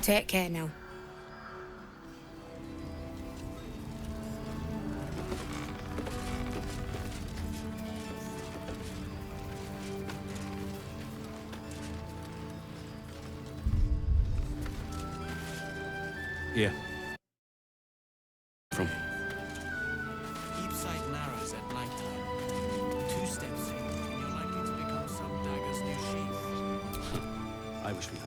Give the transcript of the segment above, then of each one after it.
Take care now. Here. From. Keep sight narrows at nighttime. 2 steps in, and you're likely to become some dagger's new sheath. I wish we had.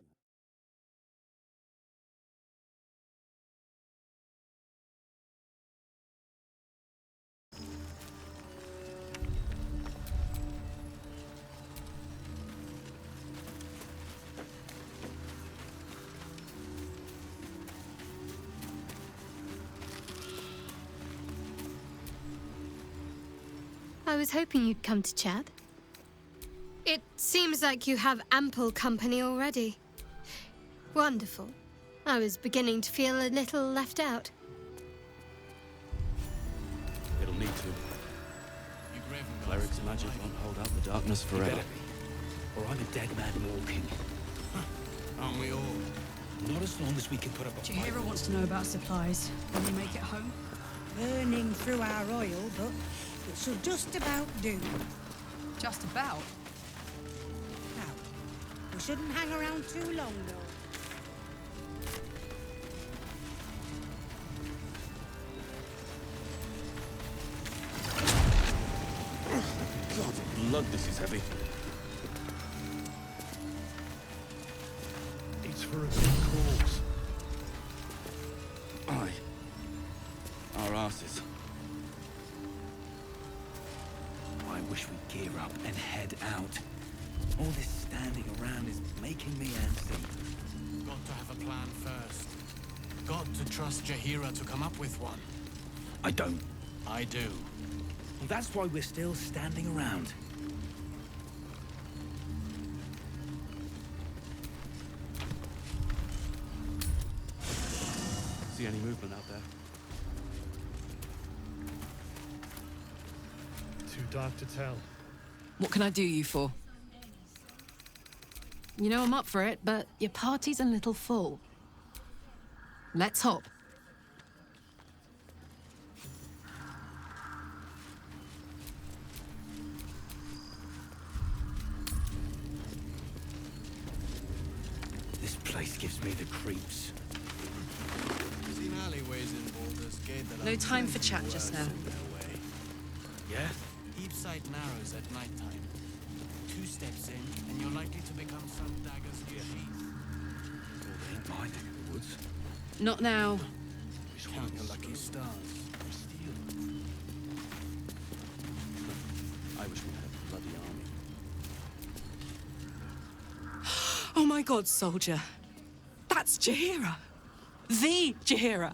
I was hoping you'd come to chat. It seems like you have ample company already. Wonderful. I was beginning to feel a little left out. It'll need to. Cleric's magic won't hold out the darkness forever. Or I'm a dead man walking. Aren't we all? Not as long as we can put up a fight. Jahira wants to know about supplies. When we make it home? Burning through our oil, but it should just about do. Just about. Now, we shouldn't hang around too long, though. God's blood, this is heavy. It's for a good cause. Aye. Our asses. I wish we'd gear up and head out. All this standing around is making me antsy. Got to have a plan first. Got to trust Jahira to come up with one. I don't. I do. Well, that's why we're still standing around. See any movement out there? Too dark to tell. What can I do you for? You know I'm up for it, but your party's a little full. Let's hop. This place gives me the creeps. Seen alleyways in Baldur's Gate that No are time for plenty chat worse just now. in their way. Yeah? Keep sight narrows at nighttime. 2 steps in, and you're likely to become some dagger's new sheath. Well, they ain't my neck of the woods. Not now. Count your lucky stars. I wish we had a bloody army. Oh my god, soldier. That's Jahira. The Jahira.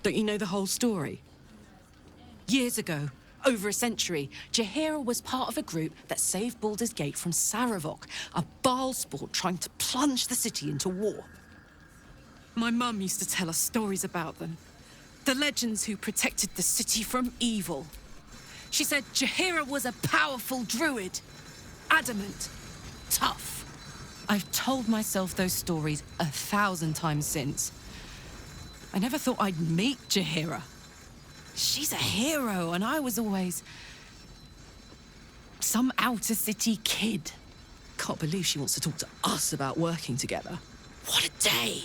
Don't you know the whole story? Years ago, over a century, Jahira was part of a group that saved Baldur's Gate from Saravok, a Baal sport trying to plunge the city into war. My mum used to tell us stories about them. The legends who protected the city from evil. She said Jahira was a powerful druid. Adamant. Tough. I've told myself those stories 1,000 times since. I never thought I'd meet Jahira. She's a hero, and I was always some outer city kid. Can't believe she wants to talk to us about working together. What a day!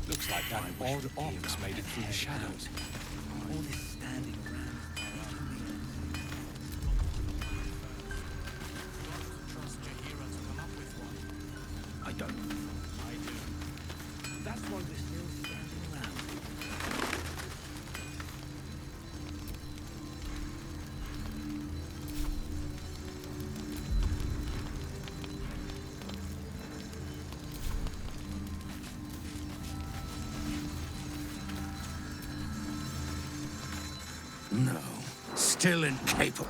Looks like that odd ox made it through the shadows. All this standing around. Trust Jahira to come up with one. I don't. I do. That's why we're still standing around. No, still incapable.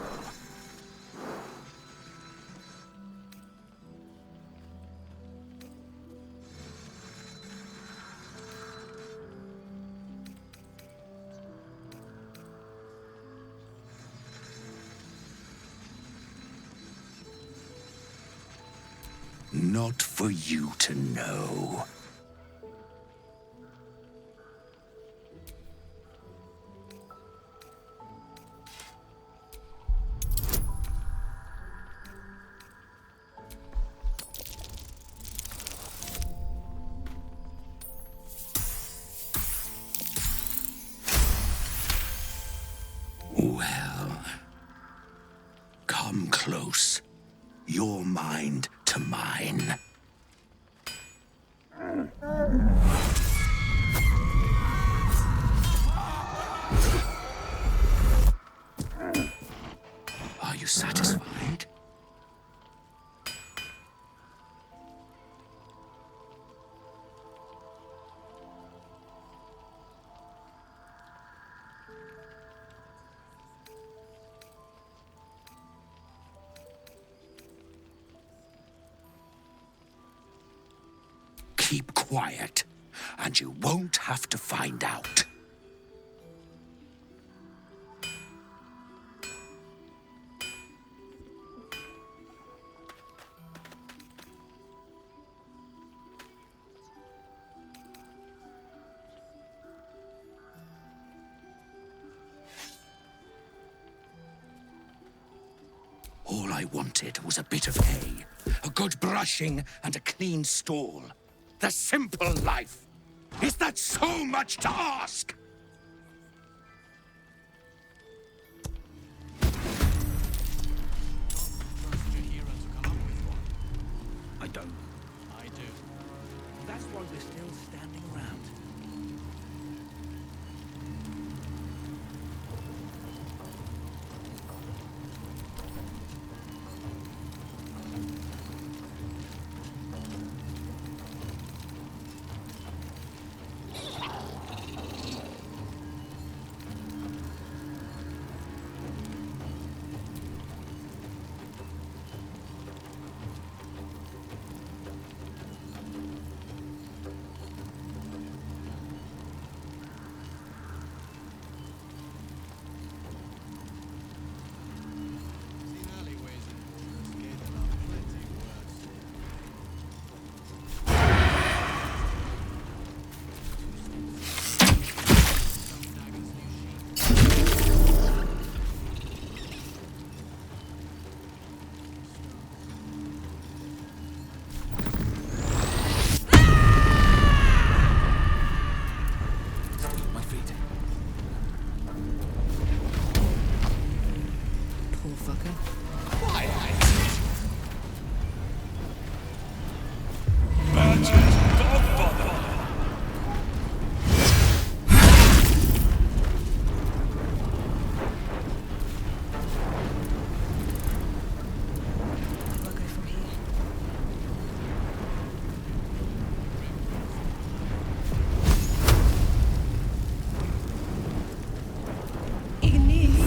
Not for you to know. Well, come close. Your mind to mine. Are you satisfied? Keep quiet, and you won't have to find out. All I wanted was a bit of hay, a good brushing, and a clean stall. The simple life. Is that so much to ask? Trust your hero to come up with one. I don't. I do. That's why we're still standing around. Seen alleyways and corners gated up plenty worse. Some daggers new sheath. My feet. Poor fucker. We'll go from here. Ignis.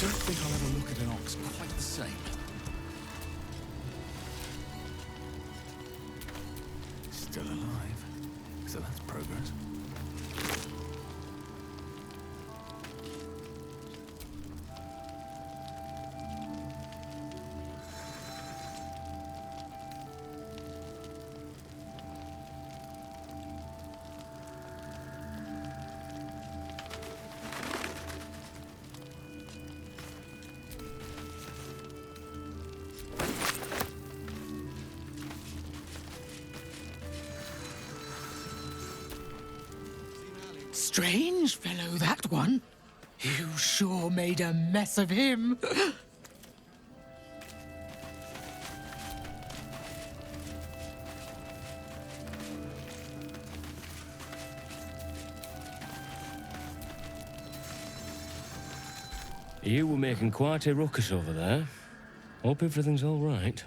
Don't think I'll ever look at an ox quite the same. Still alive, so that's progress. Strange fellow, that one. You sure made a mess of him. You were making quite a ruckus over there. Hope everything's all right.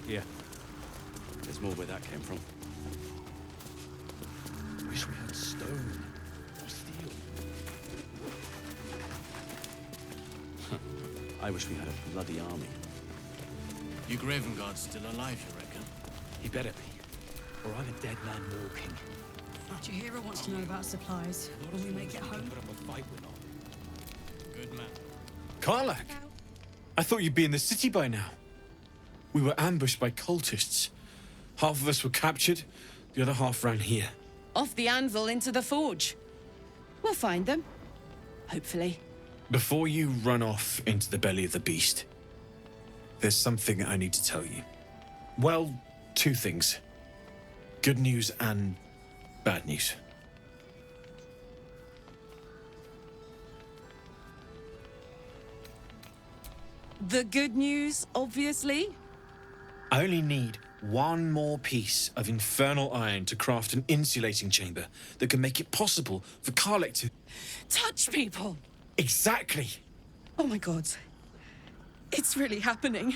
Yeah. There's more where that came from. Wish we had stone or steel. I wish we had a bloody army. You Graven Guard's still alive, you reckon? He better be, or I'm a dead man walking. Jahira wants to know about supplies. When we make it home. Put up a fight with all. Good man. Karlak! I thought you'd be in the city by now. We were ambushed by cultists. Half of us were captured, the other half ran here. Off the anvil into the forge. We'll find them. Hopefully. Before you run off into the belly of the beast, there's something I need to tell you. Well, two things. Good news and bad news. The good news, obviously. I only need one more piece of infernal iron to craft an insulating chamber that can make it possible for Karlak to... Touch people! Exactly! Oh my god. It's really happening.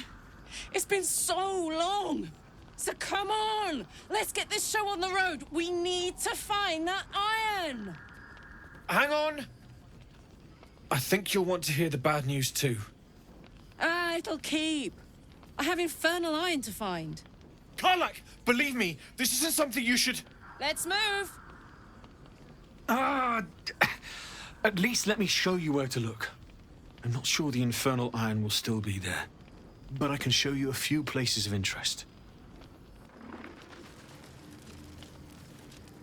It's been so long. So come on! Let's get this show on the road. We need to find that iron! Hang on! I think you'll want to hear the bad news too. It'll keep. I have infernal iron to find. Karlak, believe me, this isn't something you should... Let's move! At least let me show you where to look. I'm not sure the infernal iron will still be there, but I can show you a few places of interest.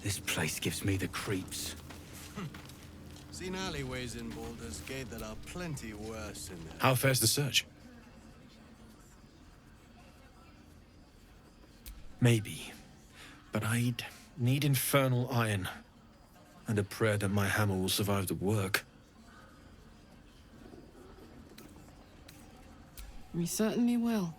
This place gives me the creeps. Seen alleyways in Baldur's Gate that are plenty worse in there. How fares the search? Maybe. But I'd need infernal iron. And a prayer that my hammer will survive the work. We certainly will.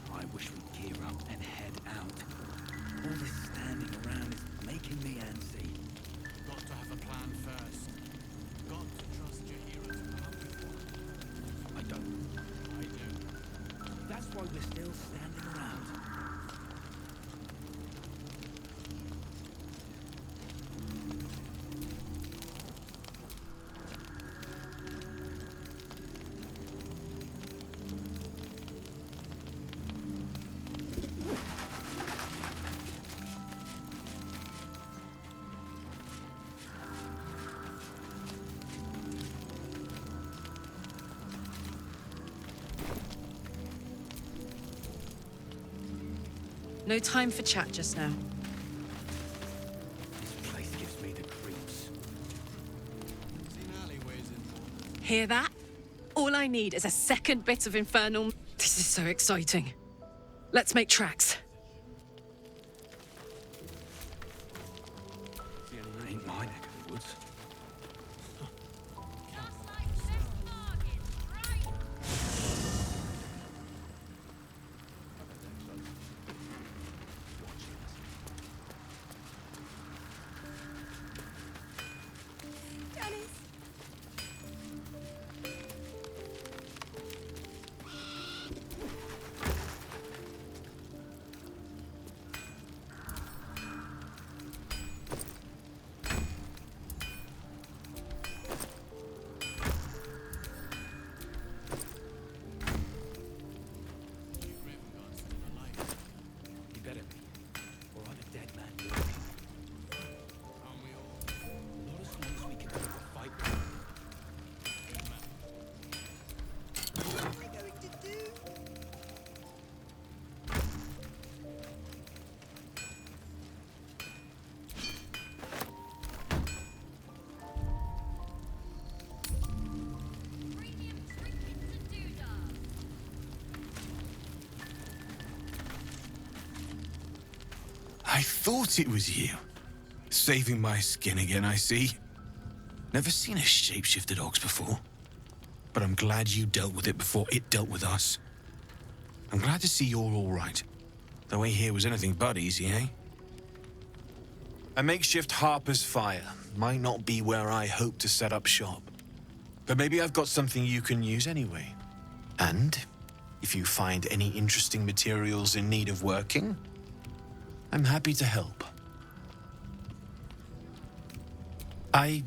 I wish we'd gear up and head out. All this standing around is making me antsy. Got to have a plan first. Got to trust Jaheira to come up with one. I don't. I do. That's why we're still standing around. No time for chat just now. This place gives me the creeps. Seen alleyways in Baldur's Hear that? All I need is a second bit of infernal... This is so exciting. Let's make tracks. Ain't my neck of the woods. You better be. Or I'm a dead man walking. Aren't we all? Not as long as we can have a fight. I thought it was you. Saving my skin again, I see. Never seen a shapeshifted ox before. But I'm glad you dealt with it before it dealt with us. I'm glad to see you're all right. The way here was anything but easy, eh? A makeshift Harper's Fire might not be where I hope to set up shop. But maybe I've got something you can use anyway. And if you find any interesting materials in need of working, I'm happy to help. I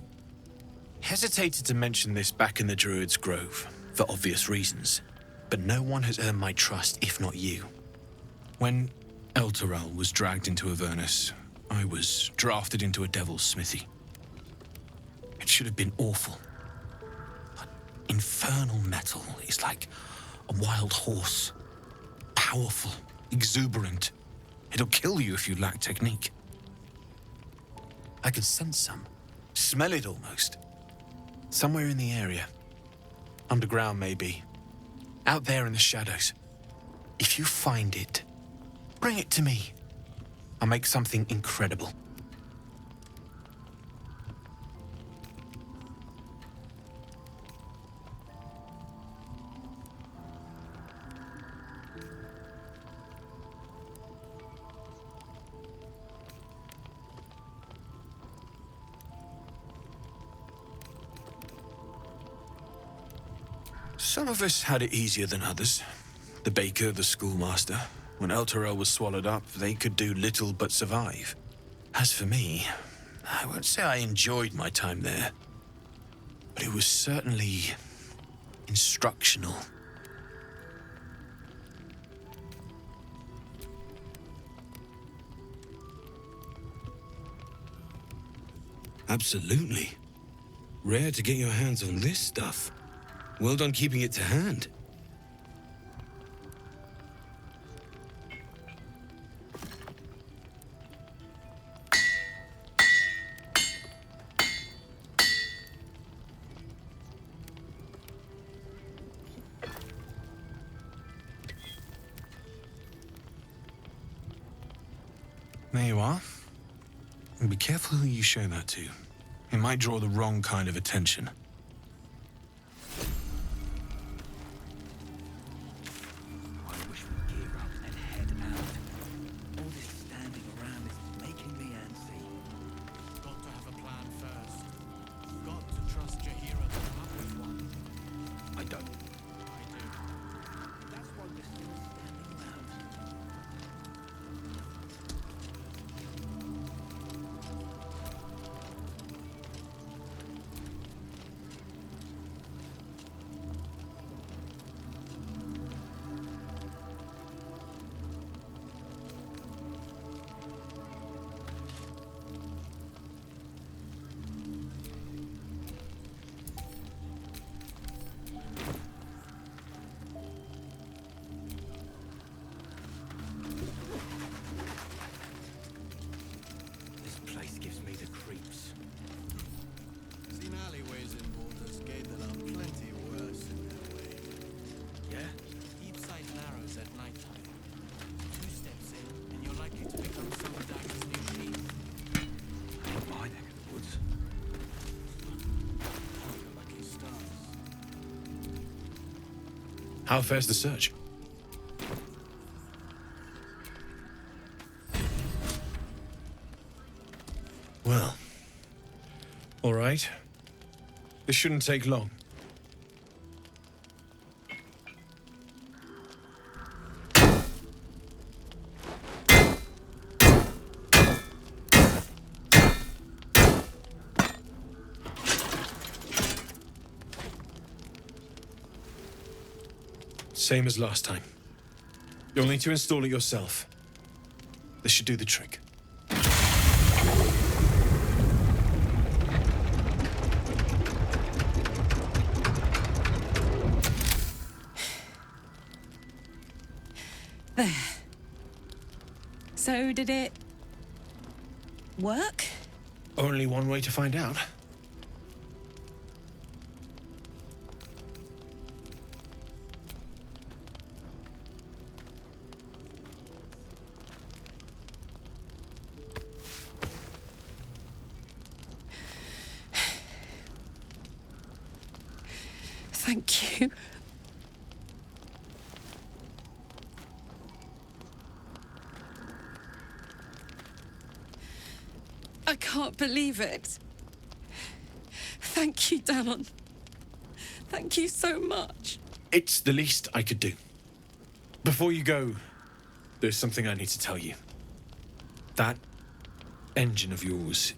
hesitated to mention this back in the Druid's Grove, for obvious reasons, but no one has earned my trust if not you. When Elturel was dragged into Avernus, I was drafted into a devil's smithy. It should have been awful. But infernal metal is like a wild horse. Powerful, exuberant. It'll kill you if you lack technique. I could sense some. Smell it almost. Somewhere in the area. Underground, maybe. Out there in the shadows. If you find it, bring it to me. I'll make something incredible. Some of us had it easier than others. The baker, the schoolmaster. When El Terrell was swallowed up, they could do little but survive. As for me, I won't say I enjoyed my time there, but it was certainly instructional. Absolutely. Rare to get your hands on this stuff. Well done keeping it to hand. There you are. And be careful who you show that to. It might draw the wrong kind of attention. I wish we'd gear up and head out. All this standing around is making me antsy. Got to have a plan first. Got to trust Jahira to come up with one. I don't. I do. That's why we're still standing around. This place gives me the creeps. Seen alleyways in Baldur's Gate that are plenty worse in their way. Yeah? Keep sight narrows at night time. 2 steps in, and you're likely to become some dagger's new sheath. Not my neck of the woods. Your lucky stars. How fares the search? Well, all right. This shouldn't take long. Same as last time. You'll need to install it yourself. This should do the trick. There. So did it work? Only one way to find out. Thank you. I can't believe it. Thank you, Danon. Thank you so much. It's the least I could do. Before you go, there's something I need to tell you. That engine of yours,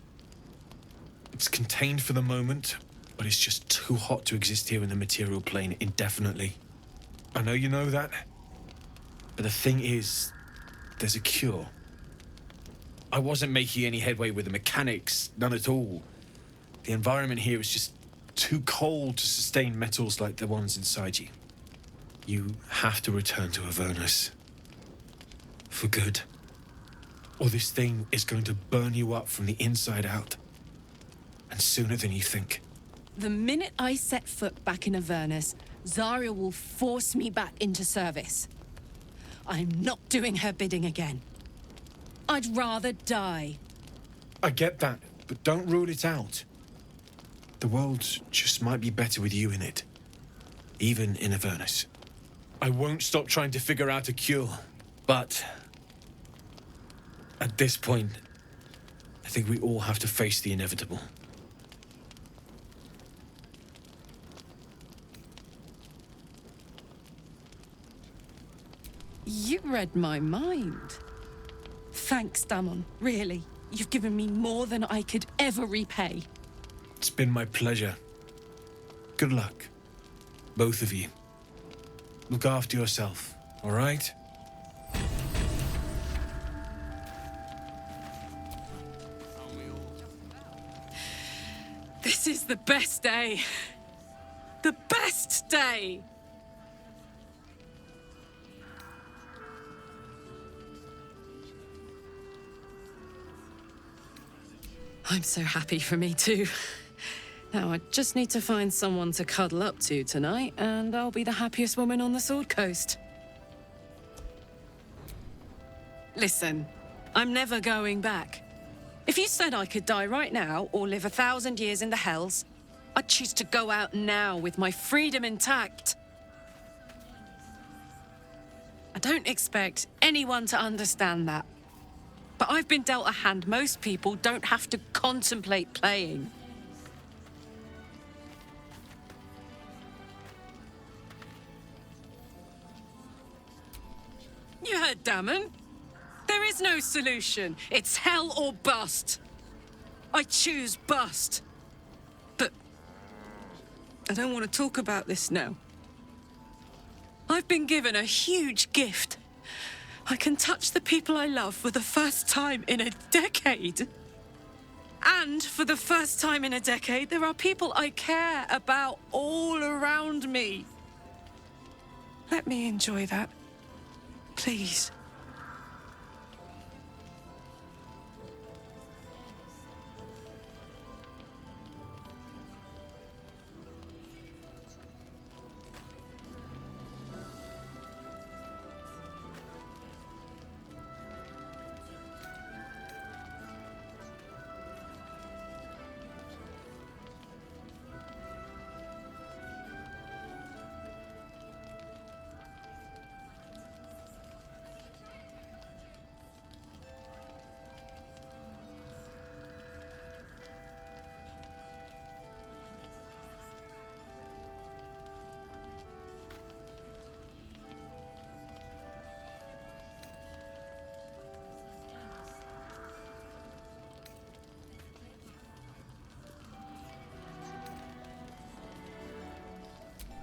it's contained for the moment, but it's just too hot to exist here in the material plane indefinitely. I know you know that, but the thing is, there's a cure. I wasn't making any headway with the mechanics, none at all. The environment here is just too cold to sustain metals like the ones inside you. You have to return to Avernus. For good. Or this thing is going to burn you up from the inside out. And sooner than you think. The minute I set foot back in Avernus, Zarya will force me back into service. I'm not doing her bidding again. I'd rather die. I get that, but don't rule it out. The world just might be better with you in it. Even in Avernus. I won't stop trying to figure out a cure, but at this point, I think we all have to face the inevitable. You read my mind. Thanks, Damon. Really. You've given me more than I could ever repay. It's been my pleasure. Good luck, both of you. Look after yourself, all right? This is the best day. The best day! I'm so happy for me too. Now I just need to find someone to cuddle up to tonight, and I'll be the happiest woman on the Sword Coast. Listen, I'm never going back. If you said I could die right now, or live 1,000 years in the Hells, I'd choose to go out now with my freedom intact. I don't expect anyone to understand that. But I've been dealt a hand most people don't have to contemplate playing. You heard Damon. There is no solution. It's hell or bust. I choose bust. But I don't want to talk about this now. I've been given a huge gift. I can touch the people I love for the first time in a decade. And for the first time in a decade, there are people I care about all around me. Let me enjoy that. Please.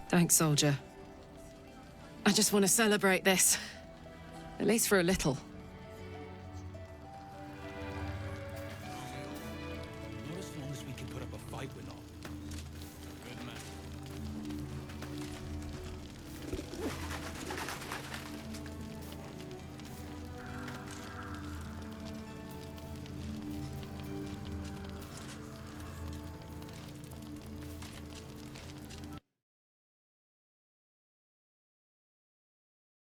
Thanks, soldier. I just want to celebrate this. At least for a little.